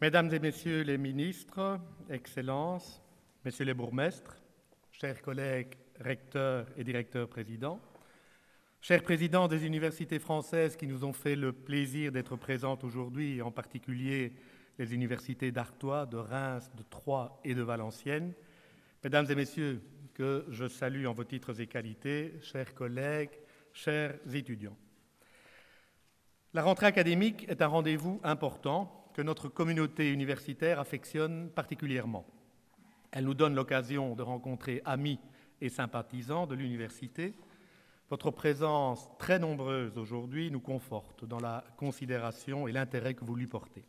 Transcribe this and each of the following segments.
Mesdames et Messieurs les ministres, Excellences, Messieurs les bourgmestres, chers collègues recteurs et directeurs-présidents, chers présidents des universités françaises qui nous ont fait le plaisir d'être présentes aujourd'hui, en particulier les universités d'Artois, de Reims, de Troyes et de Valenciennes, Mesdames et Messieurs que je salue en vos titres et qualités, chers collègues, chers étudiants. La rentrée académique est un rendez-vous important que notre communauté universitaire affectionne particulièrement. Elle nous donne l'occasion de rencontrer amis et sympathisants de l'université. Votre présence très nombreuse aujourd'hui nous conforte dans la considération et l'intérêt que vous lui portez.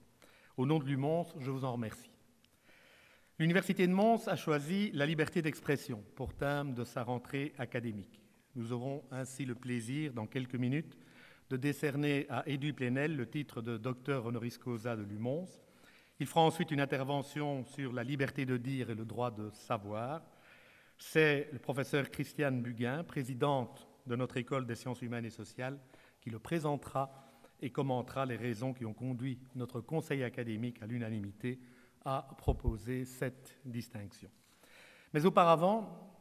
Au nom de l'UMONS, je vous en remercie. L'Université de Mons a choisi la liberté d'expression pour thème de sa rentrée académique. Nous aurons ainsi le plaisir, dans quelques minutes, de décerner à Edu Plenel le titre de docteur honoris causa de l'UMONS. Il fera ensuite une intervention sur la liberté de dire et le droit de savoir. C'est le professeur Christiane Buguin, présidente de notre École des sciences humaines et sociales, qui le présentera et commentera les raisons qui ont conduit notre conseil académique à l'unanimité à proposer cette distinction. Mais auparavant,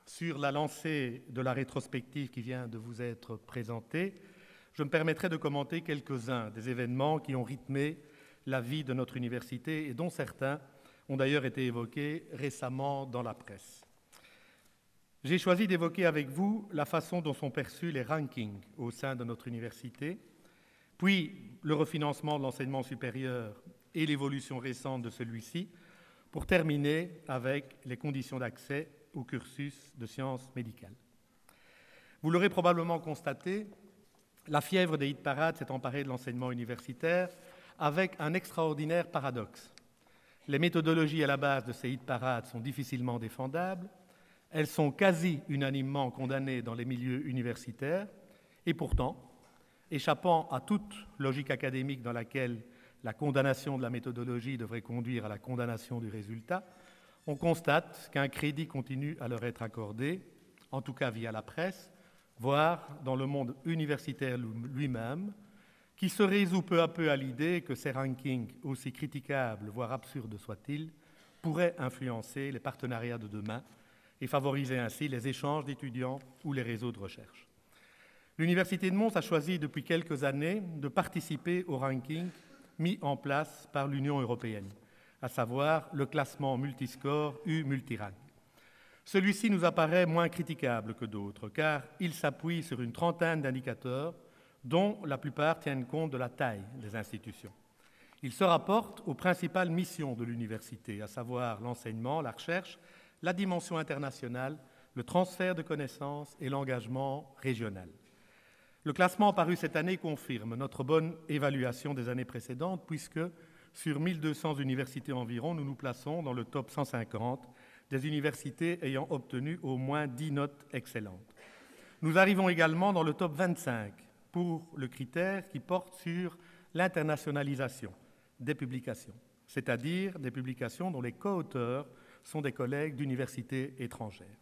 sur la lancée de la rétrospective qui vient de vous être présentée, je me permettrai de commenter quelques-uns des événements qui ont rythmé la vie de notre université et dont certains ont d'ailleurs été évoqués récemment dans la presse. J'ai choisi d'évoquer avec vous la façon dont sont perçus les rankings au sein de notre université, puis le refinancement de l'enseignement supérieur et l'évolution récente de celui-ci, pour terminer avec les conditions d'accès au cursus de sciences médicales. Vous l'aurez probablement constaté, la fièvre des hit-parades s'est emparée de l'enseignement universitaire avec un extraordinaire paradoxe. Les méthodologies à la base de ces hit-parades sont difficilement défendables, elles sont quasi unanimement condamnées dans les milieux universitaires, et pourtant, échappant à toute logique académique dans laquelle la condamnation de la méthodologie devrait conduire à la condamnation du résultat, on constate qu'un crédit continue à leur être accordé, en tout cas via la presse, voire dans le monde universitaire lui-même, qui se résout peu à peu à l'idée que ces rankings, aussi critiquables, voire absurdes soient-ils, pourraient influencer les partenariats de demain et favoriser ainsi les échanges d'étudiants ou les réseaux de recherche. L'Université de Mons a choisi depuis quelques années de participer au ranking mis en place par l'Union européenne, à savoir le classement multiscore U-Multirank. Celui-ci nous apparaît moins critiquable que d'autres, car il s'appuie sur une trentaine d'indicateurs dont la plupart tiennent compte de la taille des institutions. Il se rapporte aux principales missions de l'université, à savoir l'enseignement, la recherche, la dimension internationale, le transfert de connaissances et l'engagement régional. Le classement paru cette année confirme notre bonne évaluation des années précédentes, puisque sur 1200 universités environ, nous nous plaçons dans le top 150 des universités ayant obtenu au moins 10 notes excellentes. Nous arrivons également dans le top 25 pour le critère qui porte sur l'internationalisation des publications, c'est-à-dire des publications dont les co-auteurs sont des collègues d'universités étrangères.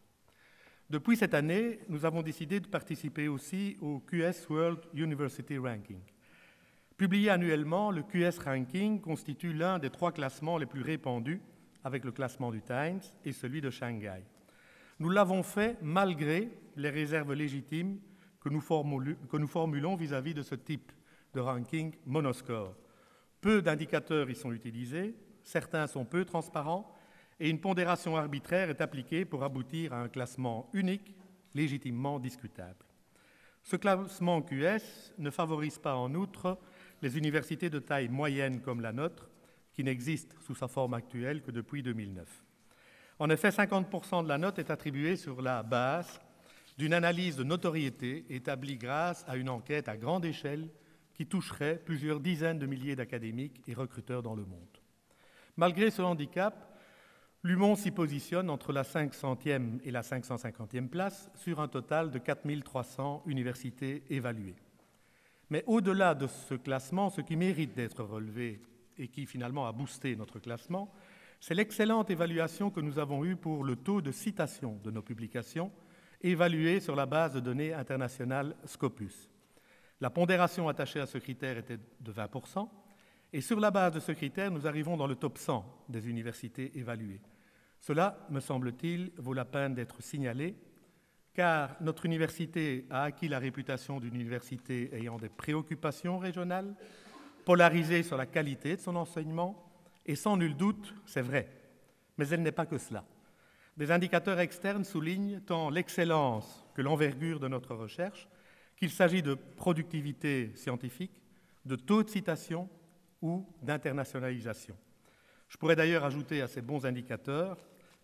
Depuis cette année, nous avons décidé de participer aussi au QS World University Ranking. Publié annuellement, le QS Ranking constitue l'un des 3 classements les plus répandus, avec le classement du Times et celui de Shanghai. Nous l'avons fait malgré les réserves légitimes que nous formulons vis-à-vis de ce type de ranking monoscore. Peu d'indicateurs y sont utilisés, certains sont peu transparents, et une pondération arbitraire est appliquée pour aboutir à un classement unique, légitimement discutable. Ce classement QS ne favorise pas en outre les universités de taille moyenne comme la nôtre, qui n'existe sous sa forme actuelle que depuis 2009. En effet, 50% de la note est attribuée sur la base d'une analyse de notoriété établie grâce à une enquête à grande échelle qui toucherait plusieurs dizaines de milliers d'académiques et recruteurs dans le monde. Malgré ce handicap, l'UMON s'y positionne entre la 500e et la 550e place sur un total de 4300 universités évaluées. Mais au-delà de ce classement, ce qui mérite d'être relevé et qui finalement a boosté notre classement, c'est l'excellente évaluation que nous avons eue pour le taux de citation de nos publications, évalué sur la base de données internationales Scopus. La pondération attachée à ce critère était de 20%, Et sur la base de ce critère, nous arrivons dans le top 100 des universités évaluées. Cela, me semble-t-il, vaut la peine d'être signalé, car notre université a acquis la réputation d'une université ayant des préoccupations régionales, polarisée sur la qualité de son enseignement, et sans nul doute, c'est vrai. Mais elle n'est pas que cela. Des indicateurs externes soulignent tant l'excellence que l'envergure de notre recherche, qu'il s'agit de productivité scientifique, de taux de citation ou d'internationalisation. Je pourrais d'ailleurs ajouter à ces bons indicateurs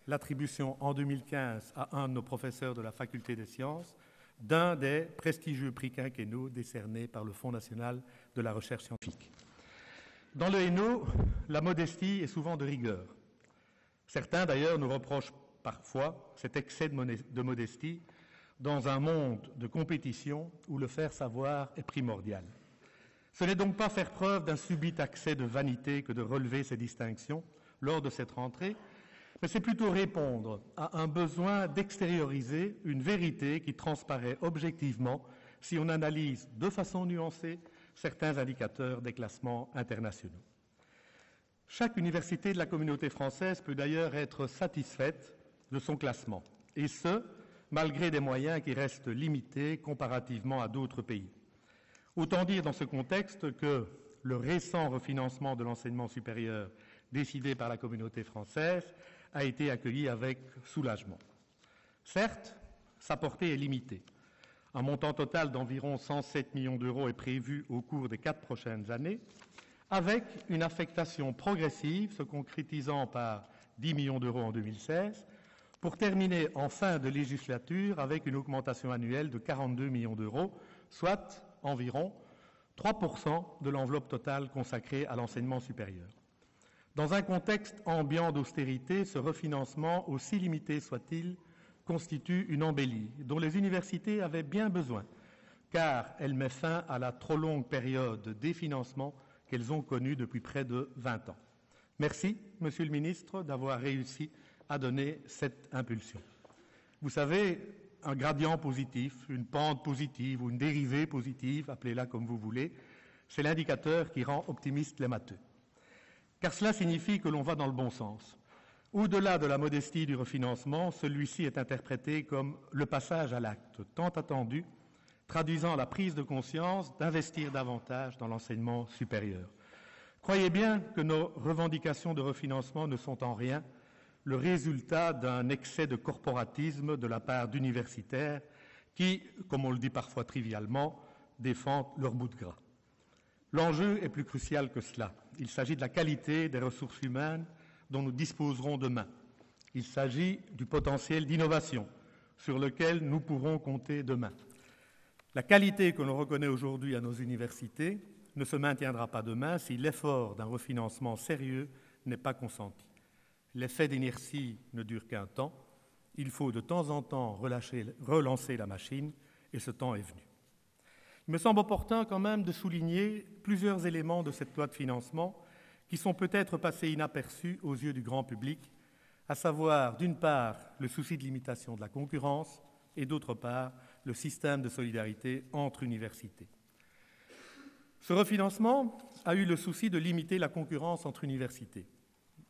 l'attribution en 2015 à un de nos professeurs de la Faculté des sciences d'un des prestigieux prix quinquennaux décernés par le Fonds national de la recherche scientifique. Dans le Hainaut, la modestie est souvent de rigueur. Certains, d'ailleurs, nous reprochent parfois cet excès de modestie dans un monde de compétition où le faire savoir est primordial. Ce n'est donc pas faire preuve d'un subit accès de vanité que de relever ces distinctions lors de cette rentrée, mais c'est plutôt répondre à un besoin d'extérioriser une vérité qui transparaît objectivement si on analyse de façon nuancée certains indicateurs des classements internationaux. Chaque université de la communauté française peut d'ailleurs être satisfaite de son classement, et ce, malgré des moyens qui restent limités comparativement à d'autres pays. Autant dire dans ce contexte que le récent refinancement de l'enseignement supérieur décidé par la communauté française a été accueilli avec soulagement. Certes, sa portée est limitée. Un montant total d'environ 107 millions d'euros est prévu au cours des 4 prochaines années, avec une affectation progressive se concrétisant par 10 millions d'euros en 2016, pour terminer en fin de législature avec une augmentation annuelle de 42 millions d'euros, soit environ 3% de l'enveloppe totale consacrée à l'enseignement supérieur. Dans un contexte ambiant d'austérité, ce refinancement, aussi limité soit-il, constitue une embellie dont les universités avaient bien besoin, car elle met fin à la trop longue période de définancement qu'elles ont connue depuis près de 20 ans. Merci, Monsieur le Ministre, d'avoir réussi à donner cette impulsion. Vous savez, un gradient positif, une pente positive ou une dérivée positive, appelez-la comme vous voulez, c'est l'indicateur qui rend optimistes les matheux. Car cela signifie que l'on va dans le bon sens. Au-delà de la modestie du refinancement, celui-ci est interprété comme le passage à l'acte tant attendu, traduisant la prise de conscience d'investir davantage dans l'enseignement supérieur. Croyez bien que nos revendications de refinancement ne sont en rien le résultat d'un excès de corporatisme de la part d'universitaires qui, comme on le dit parfois trivialement, défendent leur bout de gras. L'enjeu est plus crucial que cela. Il s'agit de la qualité des ressources humaines dont nous disposerons demain. Il s'agit du potentiel d'innovation sur lequel nous pourrons compter demain. La qualité que l'on reconnaît aujourd'hui à nos universités ne se maintiendra pas demain si l'effort d'un refinancement sérieux n'est pas consenti. L'effet d'inertie ne dure qu'un temps. Il faut de temps en temps relancer la machine, et ce temps est venu. Il me semble opportun quand même de souligner plusieurs éléments de cette loi de financement qui sont peut-être passés inaperçus aux yeux du grand public, à savoir, d'une part, le souci de limitation de la concurrence et, d'autre part, le système de solidarité entre universités. Ce refinancement a eu le souci de limiter la concurrence entre universités.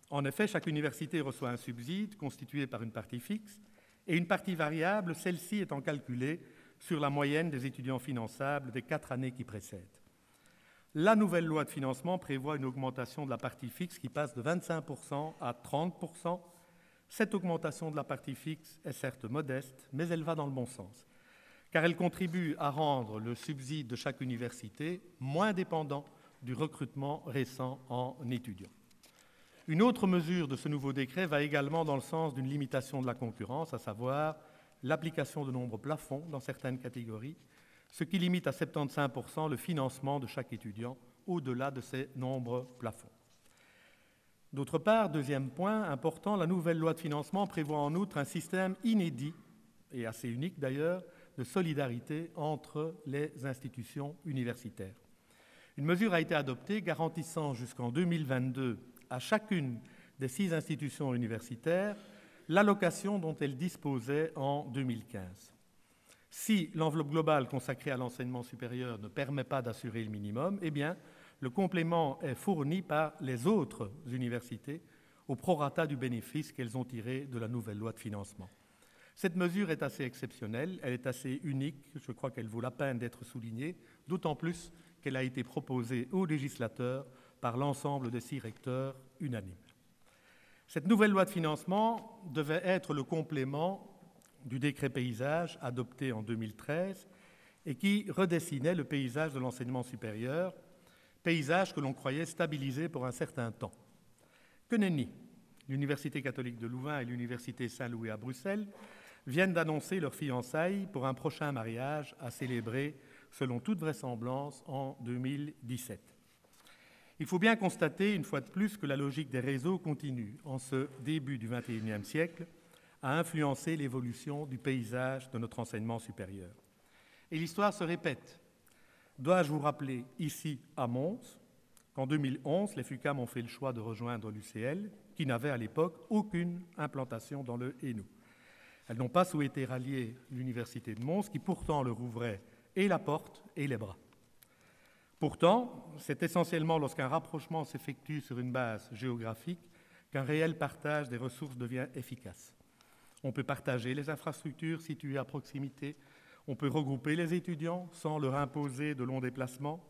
En effet, chaque université reçoit un subside constitué par une partie fixe et une partie variable, celle-ci étant calculée sur la moyenne des étudiants finançables des 4 années qui précèdent. La nouvelle loi de financement prévoit une augmentation de la partie fixe qui passe de 25% à 30%. Cette augmentation de la partie fixe est certes modeste, mais elle va dans le bon sens, car elle contribue à rendre le subside de chaque université moins dépendant du recrutement récent en étudiants. Une autre mesure de ce nouveau décret va également dans le sens d'une limitation de la concurrence, à savoir l'application de nombres plafonds dans certaines catégories, ce qui limite à 75% le financement de chaque étudiant au-delà de ces nombres plafonds. D'autre part, deuxième point important, la nouvelle loi de financement prévoit en outre un système inédit, et assez unique d'ailleurs, de solidarité entre les institutions universitaires. Une mesure a été adoptée garantissant jusqu'en 2022 à chacune des 6 institutions universitaires l'allocation dont elles disposaient en 2015. Si l'enveloppe globale consacrée à l'enseignement supérieur ne permet pas d'assurer le minimum, eh bien, le complément est fourni par les autres universités au prorata du bénéfice qu'elles ont tiré de la nouvelle loi de financement. Cette mesure est assez exceptionnelle, elle est assez unique, je crois qu'elle vaut la peine d'être soulignée, d'autant plus qu'elle a été proposée aux législateurs par l'ensemble des 6 recteurs unanimes. Cette nouvelle loi de financement devait être le complément du décret paysage adopté en 2013 et qui redessinait le paysage de l'enseignement supérieur, paysage que l'on croyait stabilisé pour un certain temps. Que nenni, l'Université catholique de Louvain et l'Université Saint-Louis à Bruxelles viennent d'annoncer leurs fiançailles pour un prochain mariage à célébrer, selon toute vraisemblance, en 2017. Il faut bien constater, une fois de plus, que la logique des réseaux continue, en ce début du XXIe siècle, à influencer l'évolution du paysage de notre enseignement supérieur. Et l'histoire se répète. Dois-je vous rappeler ici, à Mons, qu'en 2011, les FUCAM ont fait le choix de rejoindre l'UCL, qui n'avait à l'époque aucune implantation dans le Hainaut. Elles n'ont pas souhaité rallier l'Université de Mons, qui pourtant leur ouvrait et la porte et les bras. Pourtant, c'est essentiellement lorsqu'un rapprochement s'effectue sur une base géographique qu'un réel partage des ressources devient efficace. On peut partager les infrastructures situées à proximité, on peut regrouper les étudiants sans leur imposer de longs déplacements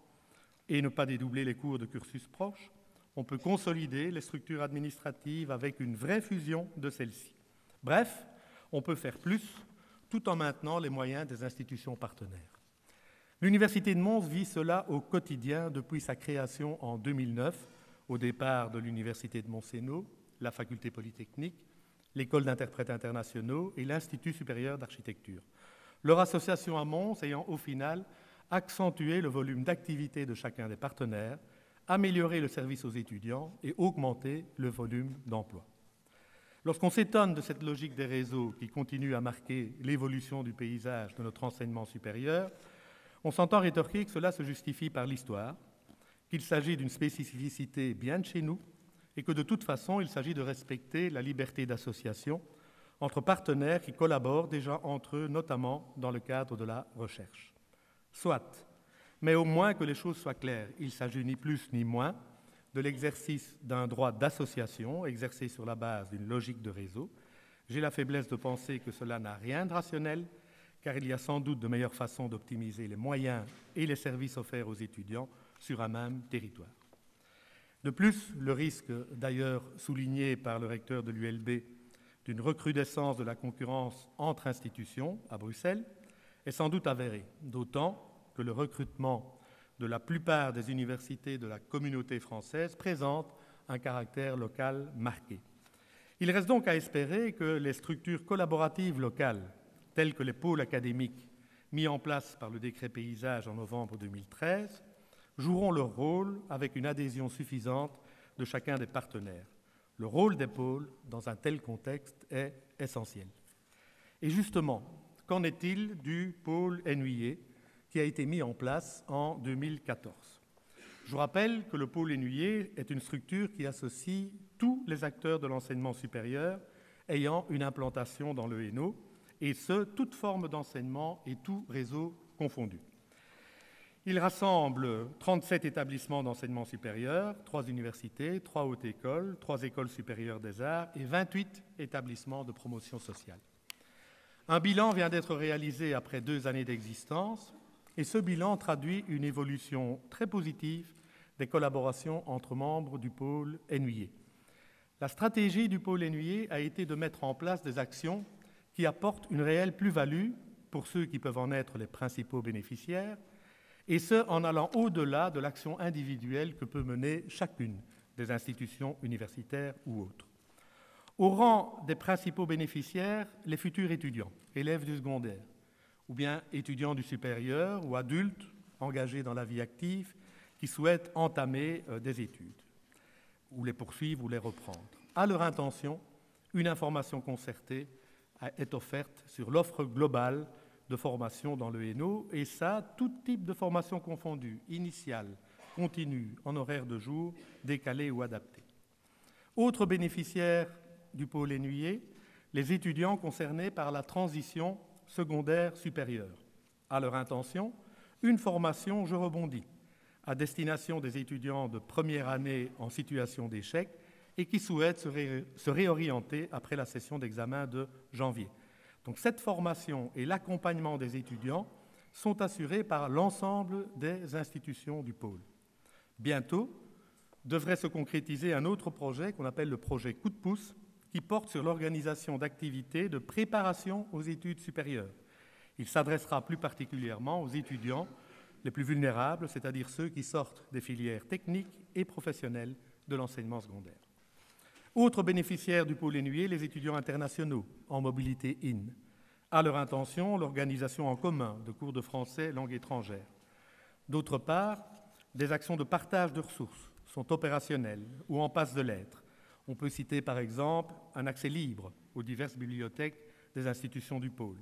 et ne pas dédoubler les cours de cursus proches, on peut consolider les structures administratives avec une vraie fusion de celles-ci. Bref, on peut faire plus tout en maintenant les moyens des institutions partenaires. L'Université de Mons vit cela au quotidien depuis sa création en 2009, au départ de l'Université de Mont-Sénaut, la Faculté Polytechnique, l'École d'interprètes internationaux et l'Institut supérieur d'architecture. Leur association à Mons ayant au final accentué le volume d'activité de chacun des partenaires, amélioré le service aux étudiants et augmenté le volume d'emploi. Lorsqu'on s'étonne de cette logique des réseaux qui continue à marquer l'évolution du paysage de notre enseignement supérieur, on s'entend rétorquer que cela se justifie par l'histoire, qu'il s'agit d'une spécificité bien de chez nous et que de toute façon, il s'agit de respecter la liberté d'association entre partenaires qui collaborent déjà entre eux, notamment dans le cadre de la recherche. Soit, mais au moins que les choses soient claires, il s'agit ni plus ni moins de l'exercice d'un droit d'association exercé sur la base d'une logique de réseau. J'ai la faiblesse de penser que cela n'a rien de rationnel, car il y a sans doute de meilleures façons d'optimiser les moyens et les services offerts aux étudiants sur un même territoire. De plus, le risque, d'ailleurs souligné par le recteur de l'ULB, d'une recrudescence de la concurrence entre institutions à Bruxelles, est sans doute avéré, d'autant que le recrutement de la plupart des universités de la communauté française présente un caractère local marqué. Il reste donc à espérer que les structures collaboratives locales, tels que les pôles académiques mis en place par le décret paysage en novembre 2013, joueront leur rôle avec une adhésion suffisante de chacun des partenaires. Le rôle des pôles dans un tel contexte est essentiel. Et justement, qu'en est-il du pôle Ennuyé qui a été mis en place en 2014 ? Je vous rappelle que le pôle Ennuyé est une structure qui associe tous les acteurs de l'enseignement supérieur ayant une implantation dans le Hainaut, et ce, toute forme d'enseignement et tout réseau confondu. Il rassemble 37 établissements d'enseignement supérieur, 3 universités, 3 hautes écoles, 3 écoles supérieures des arts et 28 établissements de promotion sociale. Un bilan vient d'être réalisé après 2 années d'existence et ce bilan traduit une évolution très positive des collaborations entre membres du pôle Ennuyé. La stratégie du pôle Ennuyé a été de mettre en place des actions qui apportent une réelle plus-value pour ceux qui peuvent en être les principaux bénéficiaires, et ce, en allant au-delà de l'action individuelle que peut mener chacune des institutions universitaires ou autres. Au rang des principaux bénéficiaires, les futurs étudiants, élèves du secondaire, ou bien étudiants du supérieur ou adultes engagés dans la vie active qui souhaitent entamer des études, ou les poursuivre ou les reprendre. À leur intention, une information concertée est offerte sur l'offre globale de formation dans le Hainaut, et ça, tout type de formation confondue, initiale, continue, en horaire de jour, décalé ou adapté. Autres bénéficiaires du pôle Ennuyé, les étudiants concernés par la transition secondaire supérieure. À leur intention, une formation, je rebondis, à destination des étudiants de première année en situation d'échec et qui souhaitent se réorienter après la session d'examen de janvier. Donc cette formation et l'accompagnement des étudiants sont assurés par l'ensemble des institutions du pôle. Bientôt devrait se concrétiser un autre projet qu'on appelle le projet Coup de pouce, qui porte sur l'organisation d'activités de préparation aux études supérieures. Il s'adressera plus particulièrement aux étudiants les plus vulnérables, c'est-à-dire ceux qui sortent des filières techniques et professionnelles de l'enseignement secondaire. Autres bénéficiaires du pôle Énuyer, les étudiants internationaux en mobilité IN. À leur intention, l'organisation en commun de cours de français langue étrangère. D'autre part, des actions de partage de ressources sont opérationnelles ou en passe de l'être. On peut citer par exemple un accès libre aux diverses bibliothèques des institutions du pôle,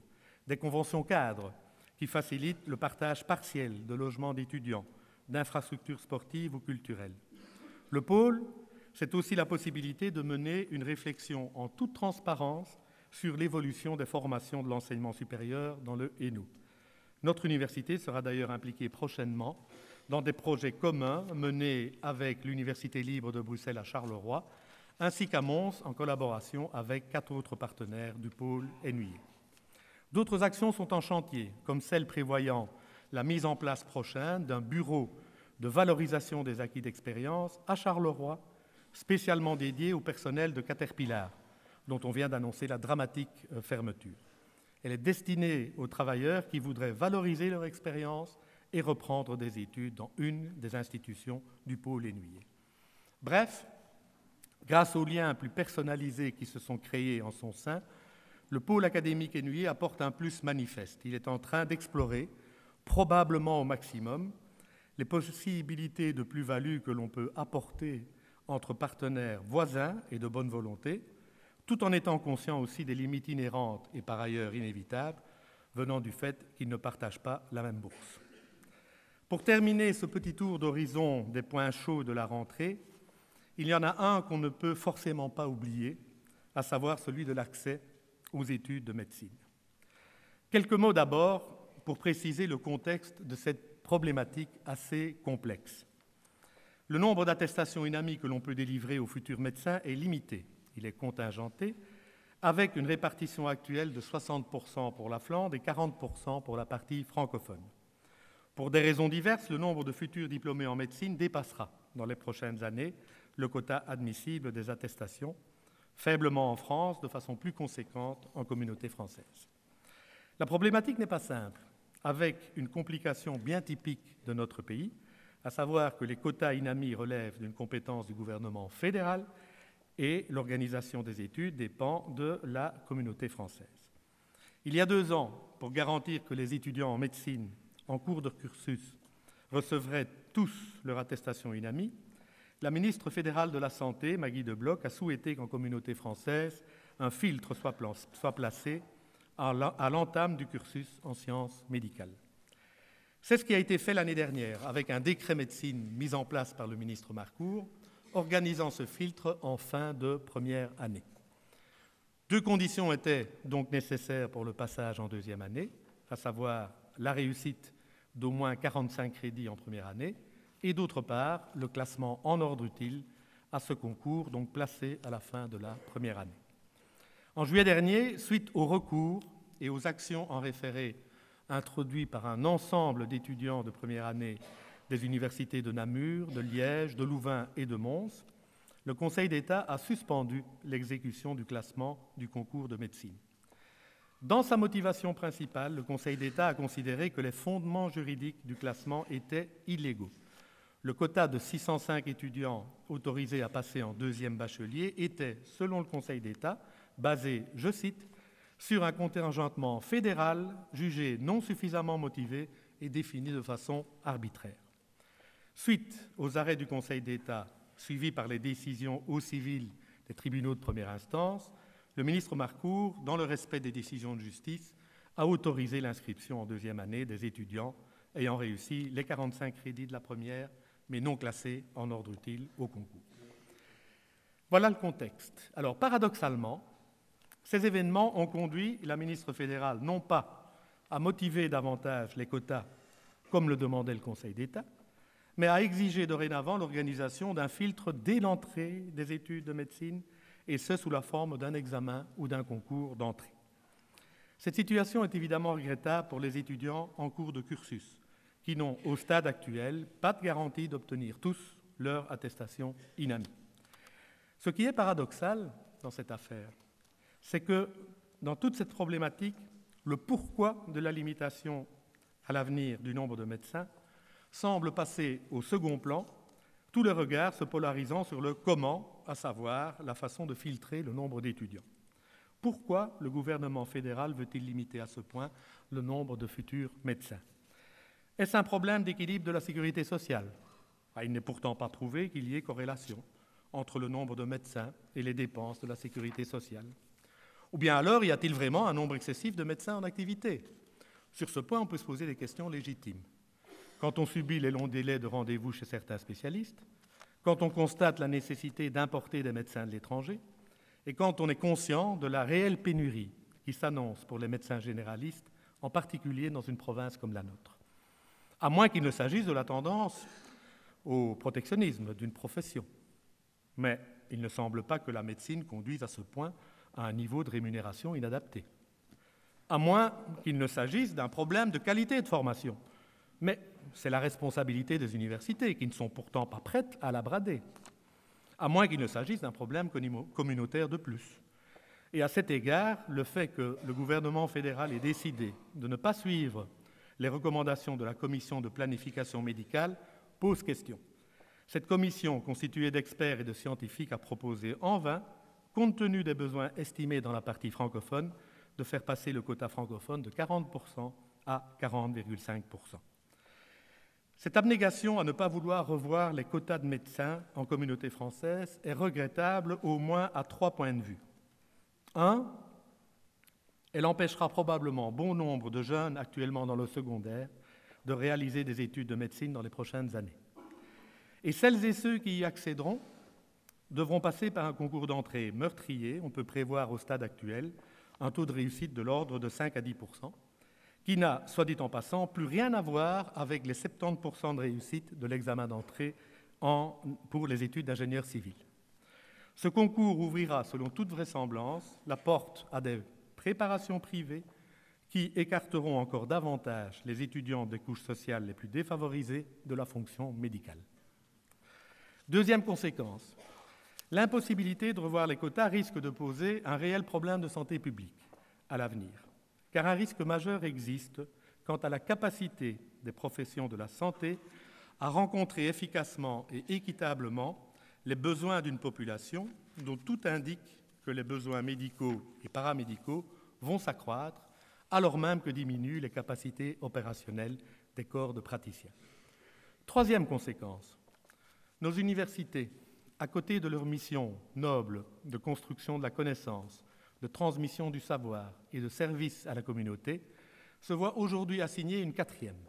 des conventions cadres qui facilitent le partage partiel de logements d'étudiants, d'infrastructures sportives ou culturelles. Le pôle, c'est aussi la possibilité de mener une réflexion en toute transparence sur l'évolution des formations de l'enseignement supérieur dans le Hainaut. Notre université sera d'ailleurs impliquée prochainement dans des projets communs menés avec l'Université libre de Bruxelles à Charleroi, ainsi qu'à Mons en collaboration avec 4 autres partenaires du pôle Énuyer. D'autres actions sont en chantier, comme celle prévoyant la mise en place prochaine d'un bureau de valorisation des acquis d'expérience à Charleroi, spécialement dédié au personnel de Caterpillar, dont on vient d'annoncer la dramatique fermeture. Elle est destinée aux travailleurs qui voudraient valoriser leur expérience et reprendre des études dans une des institutions du pôle Énuyer. Bref, grâce aux liens plus personnalisés qui se sont créés en son sein, le pôle académique Énuyer apporte un plus manifeste. Il est en train d'explorer, probablement au maximum, les possibilités de plus-value que l'on peut apporter entre partenaires voisins et de bonne volonté, tout en étant conscient aussi des limites inhérentes et par ailleurs inévitables venant du fait qu'ils ne partagent pas la même bourse. Pour terminer ce petit tour d'horizon des points chauds de la rentrée, il y en a un qu'on ne peut forcément pas oublier, à savoir celui de l'accès aux études de médecine. Quelques mots d'abord pour préciser le contexte de cette problématique assez complexe. Le nombre d'attestations UNAMI que l'on peut délivrer aux futurs médecins est limité. Il est contingenté, avec une répartition actuelle de 60% pour la Flandre et 40% pour la partie francophone. Pour des raisons diverses, le nombre de futurs diplômés en médecine dépassera dans les prochaines années le quota admissible des attestations, faiblement en France, de façon plus conséquente en communauté française. La problématique n'est pas simple, avec une complication bien typique de notre pays, à savoir que les quotas INAMI relèvent d'une compétence du gouvernement fédéral et l'organisation des études dépend de la communauté française. Il y a 2 ans, pour garantir que les étudiants en médecine en cours de cursus recevraient tous leur attestation UNAMI, la ministre fédérale de la Santé, Maggie De Bloch, a souhaité qu'en communauté française, un filtre soit placé à l'entame du cursus en sciences médicales. C'est ce qui a été fait l'année dernière, avec un décret médecine mis en place par le ministre Marcourt, organisant ce filtre en fin de première année. 2 conditions étaient donc nécessaires pour le passage en 2e année, à savoir la réussite d'au moins 45 crédits en première année, et d'autre part, le classement en ordre utile à ce concours, donc placé à la fin de la première année. En juillet dernier, suite aux recours et aux actions en référé introduits par un ensemble d'étudiants de première année des universités de Namur, de Liège, de Louvain et de Mons, le Conseil d'État a suspendu l'exécution du classement du concours de médecine. Dans sa motivation principale, le Conseil d'État a considéré que les fondements juridiques du classement étaient illégaux. Le quota de 605 étudiants autorisés à passer en 2e bachelier était, selon le Conseil d'État, basé, je cite, sur un contingentement fédéral jugé non suffisamment motivé et défini de façon arbitraire. Suite aux arrêts du Conseil d'État, suivis par les décisions au civil des tribunaux de première instance, le ministre Marcourt, dans le respect des décisions de justice, a autorisé l'inscription en 2e année des étudiants ayant réussi les 45 crédits de la première, mais non classés en ordre utile au concours. Voilà le contexte. Alors, paradoxalement, ces événements ont conduit la ministre fédérale non pas à motiver davantage les quotas, comme le demandait le Conseil d'État, mais à exiger dorénavant l'organisation d'un filtre dès l'entrée des études de médecine, et ce sous la forme d'un examen ou d'un concours d'entrée. Cette situation est évidemment regrettable pour les étudiants en cours de cursus, qui n'ont, au stade actuel, pas de garantie d'obtenir tous leur attestation INAMI. Ce qui est paradoxal dans cette affaire, c'est que dans toute cette problématique, le pourquoi de la limitation à l'avenir du nombre de médecins semble passer au second plan, tous les regards se polarisant sur le comment, à savoir la façon de filtrer le nombre d'étudiants. Pourquoi le gouvernement fédéral veut-il limiter à ce point le nombre de futurs médecins? Est-ce un problème d'équilibre de la sécurité sociale? Il n'est pourtant pas prouvé qu'il y ait corrélation entre le nombre de médecins et les dépenses de la sécurité sociale. Ou bien alors, y a-t-il vraiment un nombre excessif de médecins en activité? Sur ce point, on peut se poser des questions légitimes. Quand on subit les longs délais de rendez-vous chez certains spécialistes, quand on constate la nécessité d'importer des médecins de l'étranger, et quand on est conscient de la réelle pénurie qui s'annonce pour les médecins généralistes, en particulier dans une province comme la nôtre. À moins qu'il ne s'agisse de la tendance au protectionnisme d'une profession. Mais il ne semble pas que la médecine conduise à ce point à un niveau de rémunération inadapté. À moins qu'il ne s'agisse d'un problème de qualité de formation. Mais c'est la responsabilité des universités, qui ne sont pourtant pas prêtes à la brader. À moins qu'il ne s'agisse d'un problème communautaire de plus. Et à cet égard, le fait que le gouvernement fédéral ait décidé de ne pas suivre les recommandations de la commission de planification médicale pose question. Cette commission, constituée d'experts et de scientifiques, a proposé en vain, compte tenu des besoins estimés dans la partie francophone, de faire passer le quota francophone de 40% à 40,5%. Cette abnégation à ne pas vouloir revoir les quotas de médecins en communauté française est regrettable au moins à 3 points de vue. 1. Elle empêchera probablement bon nombre de jeunes actuellement dans le secondaire de réaliser des études de médecine dans les prochaines années. Et celles et ceux qui y accéderont devront passer par un concours d'entrée meurtrier. On peut prévoir au stade actuel un taux de réussite de l'ordre de 5 à 10%, qui n'a, soit dit en passant, plus rien à voir avec les 70% de réussite de l'examen d'entrée pour les études d'ingénieur civil. Ce concours ouvrira, selon toute vraisemblance, la porte à des préparations privées qui écarteront encore davantage les étudiants des couches sociales les plus défavorisées de la fonction médicale. Deuxième conséquence, l'impossibilité de revoir les quotas risque de poser un réel problème de santé publique à l'avenir, car un risque majeur existe quant à la capacité des professions de la santé à rencontrer efficacement et équitablement les besoins d'une population dont tout indique que les besoins médicaux et paramédicaux vont s'accroître, alors même que diminuent les capacités opérationnelles des corps de praticiens. Troisième conséquence, nos universités, à côté de leur mission noble de construction de la connaissance, de transmission du savoir et de service à la communauté, se voient aujourd'hui assigner une quatrième,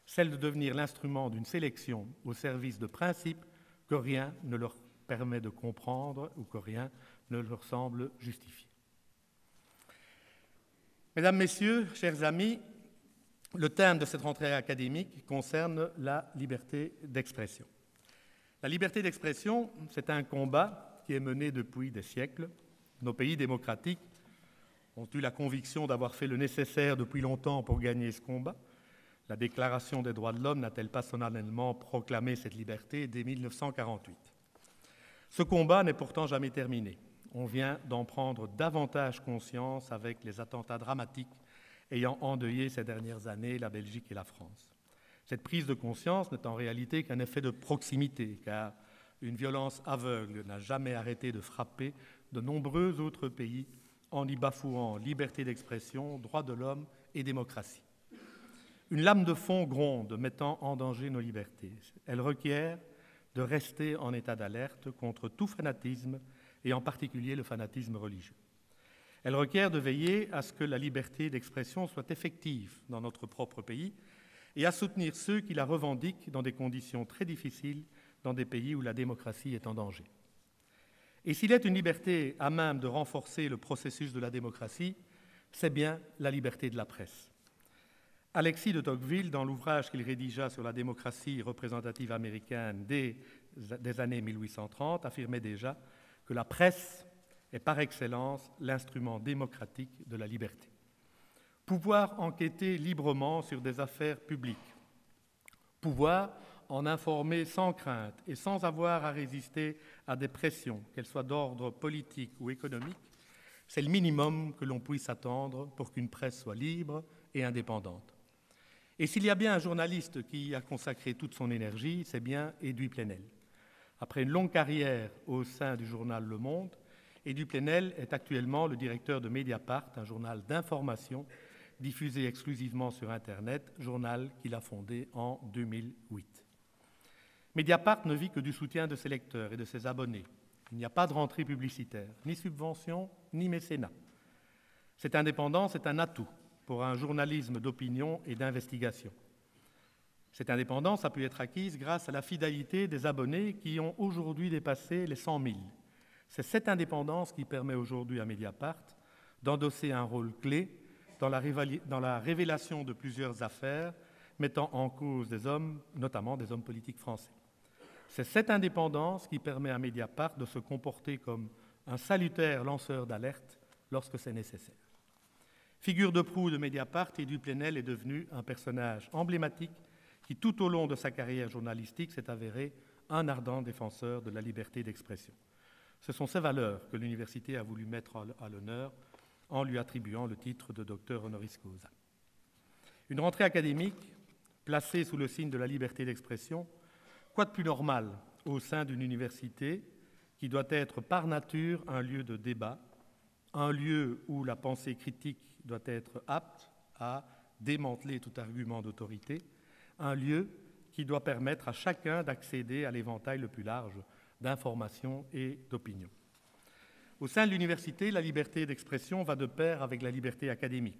celle de devenir l'instrument d'une sélection au service de principes que rien ne leur permet de comprendre ou que rien ne leur semble justifier. Mesdames, Messieurs, chers amis, le thème de cette rentrée académique concerne la liberté d'expression. La liberté d'expression, c'est un combat qui est mené depuis des siècles. Nos pays démocratiques ont eu la conviction d'avoir fait le nécessaire depuis longtemps pour gagner ce combat. La Déclaration des droits de l'homme n'a-t-elle pas solennellement proclamé cette liberté dès 1948 ? Ce combat n'est pourtant jamais terminé. On vient d'en prendre davantage conscience avec les attentats dramatiques ayant endeuillé ces dernières années la Belgique et la France. Cette prise de conscience n'est en réalité qu'un effet de proximité, car une violence aveugle n'a jamais arrêté de frapper de nombreux autres pays en y bafouant liberté d'expression, droits de l'homme et démocratie. Une lame de fond gronde, mettant en danger nos libertés. Elle requiert de rester en état d'alerte contre tout fanatisme, et en particulier le fanatisme religieux. Elle requiert de veiller à ce que la liberté d'expression soit effective dans notre propre pays et à soutenir ceux qui la revendiquent dans des conditions très difficiles dans des pays où la démocratie est en danger. Et s'il est une liberté à même de renforcer le processus de la démocratie, c'est bien la liberté de la presse. Alexis de Tocqueville, dans l'ouvrage qu'il rédigea sur la démocratie représentative américaine des années 1830, affirmait déjà que la presse est par excellence l'instrument démocratique de la liberté. Pouvoir enquêter librement sur des affaires publiques, pouvoir en informer sans crainte et sans avoir à résister à des pressions, qu'elles soient d'ordre politique ou économique, c'est le minimum que l'on puisse attendre pour qu'une presse soit libre et indépendante. Et s'il y a bien un journaliste qui y a consacré toute son énergie, c'est bien Edoui Plenel. Après une longue carrière au sein du journal Le Monde, Edoui Plenel est actuellement le directeur de Mediapart, un journal d'information diffusé exclusivement sur Internet, journal qu'il a fondé en 2008. Mediapart ne vit que du soutien de ses lecteurs et de ses abonnés. Il n'y a pas de rentrée publicitaire, ni subvention, ni mécénat. Cette indépendance est un atout pour un journalisme d'opinion et d'investigation. Cette indépendance a pu être acquise grâce à la fidélité des abonnés qui ont aujourd'hui dépassé les 100 000. C'est cette indépendance qui permet aujourd'hui à Mediapart d'endosser un rôle clé dans la révélation de plusieurs affaires mettant en cause des hommes, notamment des hommes politiques français. C'est cette indépendance qui permet à Mediapart de se comporter comme un salutaire lanceur d'alerte lorsque c'est nécessaire. Figure de proue de Mediapart, Edoui Plenel est devenu un personnage emblématique qui, tout au long de sa carrière journalistique, s'est avéré un ardent défenseur de la liberté d'expression. Ce sont ces valeurs que l'université a voulu mettre à l'honneur en lui attribuant le titre de docteur honoris causa. Une rentrée académique placée sous le signe de la liberté d'expression, quoi de plus normal au sein d'une université qui doit être par nature un lieu de débat, un lieu où la pensée critique doit être apte à démanteler tout argument d'autorité, un lieu qui doit permettre à chacun d'accéder à l'éventail le plus large d'informations et d'opinions. Au sein de l'université, la liberté d'expression va de pair avec la liberté académique.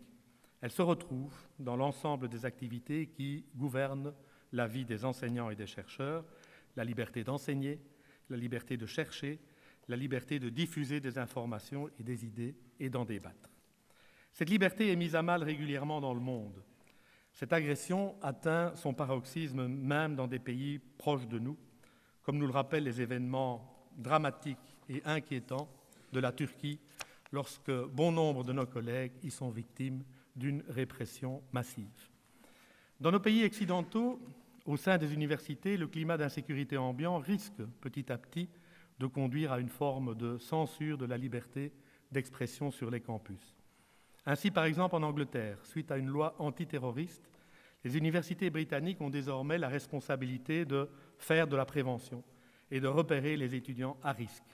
Elle se retrouve dans l'ensemble des activités qui gouvernent la vie des enseignants et des chercheurs, la liberté d'enseigner, la liberté de chercher, la liberté de diffuser des informations et des idées et d'en débattre. Cette liberté est mise à mal régulièrement dans le monde. Cette agression atteint son paroxysme même dans des pays proches de nous, comme nous le rappellent les événements dramatiques et inquiétants de la Turquie, lorsque bon nombre de nos collègues y sont victimes d'une répression massive. Dans nos pays occidentaux, au sein des universités, le climat d'insécurité ambiant risque petit à petit de conduire à une forme de censure de la liberté d'expression sur les campus. Ainsi, par exemple, en Angleterre, suite à une loi antiterroriste, les universités britanniques ont désormais la responsabilité de faire de la prévention et de repérer les étudiants à risque.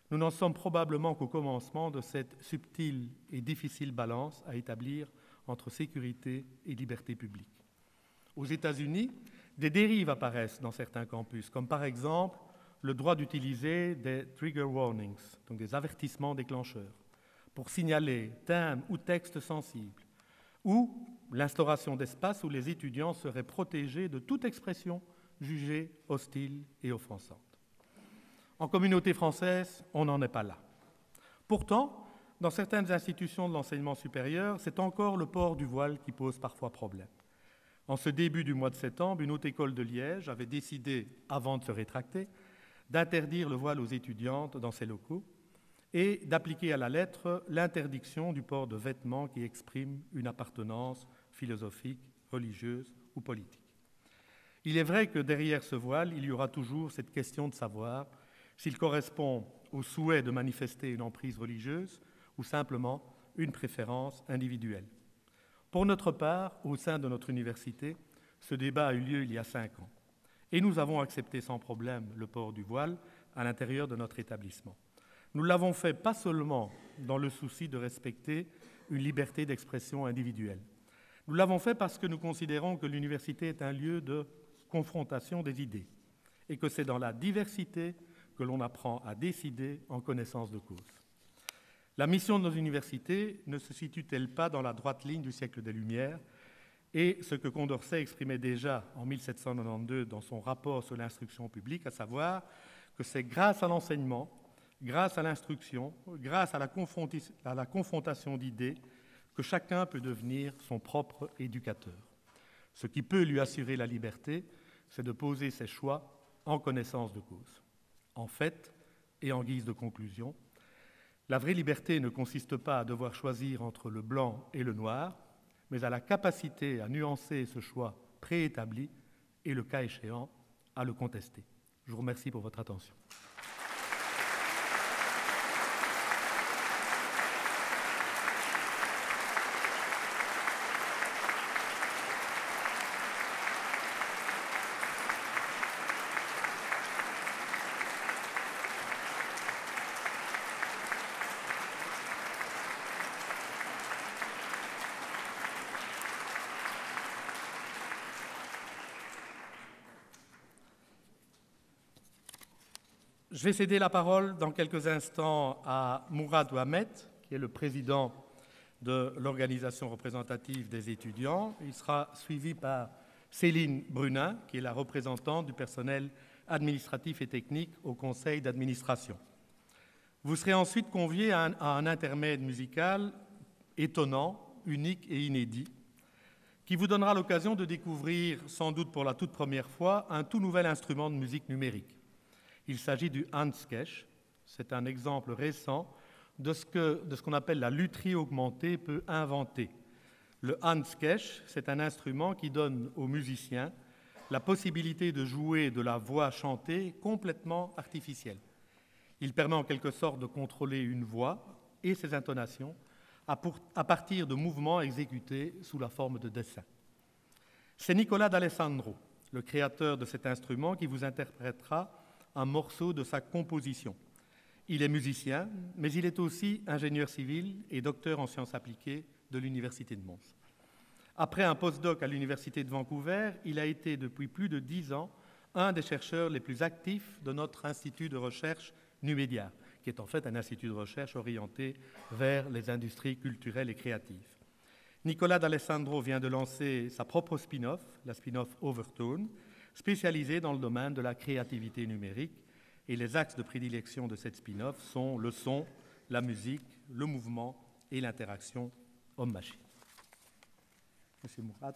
Nous n'en sommes probablement qu'au commencement de cette subtile et difficile balance à établir entre sécurité et liberté publique. Aux États-Unis, des dérives apparaissent dans certains campus, comme par exemple le droit d'utiliser des trigger warnings, donc des avertissements déclencheurs, pour signaler thèmes ou textes sensibles, ou l'instauration d'espaces où les étudiants seraient protégés de toute expression jugée hostile et offensante. En communauté française, on n'en est pas là. Pourtant, dans certaines institutions de l'enseignement supérieur, c'est encore le port du voile qui pose parfois problème. En ce début du mois de septembre, une haute école de Liège avait décidé, avant de se rétracter, d'interdire le voile aux étudiantes dans ses locaux et d'appliquer à la lettre l'interdiction du port de vêtements qui expriment une appartenance philosophique, religieuse ou politique. Il est vrai que derrière ce voile, il y aura toujours cette question de savoir s'il correspond au souhait de manifester une emprise religieuse ou simplement une préférence individuelle. Pour notre part, au sein de notre université, ce débat a eu lieu il y a 5 ans et nous avons accepté sans problème le port du voile à l'intérieur de notre établissement. Nous l'avons fait pas seulement dans le souci de respecter une liberté d'expression individuelle. Nous l'avons fait parce que nous considérons que l'université est un lieu de confrontation des idées et que c'est dans la diversité que l'on apprend à décider en connaissance de cause. La mission de nos universités ne se situe-t-elle pas dans la droite ligne du siècle des Lumières et ce que Condorcet exprimait déjà en 1792 dans son rapport sur l'instruction publique, à savoir que c'est grâce à l'enseignement, grâce à l'instruction, grâce à la confrontation d'idées, que chacun peut devenir son propre éducateur. Ce qui peut lui assurer la liberté, c'est de poser ses choix en connaissance de cause. En fait, et en guise de conclusion, la vraie liberté ne consiste pas à devoir choisir entre le blanc et le noir, mais à la capacité à nuancer ce choix préétabli et, le cas échéant, à le contester. Je vous remercie pour votre attention. Je vais céder la parole dans quelques instants à Mourad Ouamet, qui est le président de l'organisation représentative des étudiants. Il sera suivi par Céline Brunin, qui est la représentante du personnel administratif et technique au conseil d'administration. Vous serez ensuite conviés à un intermède musical étonnant, unique et inédit, qui vous donnera l'occasion de découvrir, sans doute pour la toute première fois, un tout nouvel instrument de musique numérique. Il s'agit du Handskech. C'est un exemple récent de ce qu'on appelle la lutherie augmentée peut inventer. Le Handskech, c'est un instrument qui donne aux musiciens la possibilité de jouer de la voix chantée complètement artificielle. Il permet en quelque sorte de contrôler une voix et ses intonations à partir de mouvements exécutés sous la forme de dessins. C'est Nicolas D'Alessandro, le créateur de cet instrument, qui vous interprétera un morceau de sa composition. Il est musicien, mais il est aussi ingénieur civil et docteur en sciences appliquées de l'Université de Mons. Après un postdoc à l'Université de Vancouver, il a été depuis plus de 10 ans un des chercheurs les plus actifs de notre institut de recherche Numédia, qui est en fait un institut de recherche orienté vers les industries culturelles et créatives. Nicolas D'Alessandro vient de lancer sa propre spin-off, la spin-off Overtone, spécialisée dans le domaine de la créativité numérique. Et les axes de prédilection de cette spin-off sont le son, la musique, le mouvement et l'interaction homme-machine. Monsieur Mourad.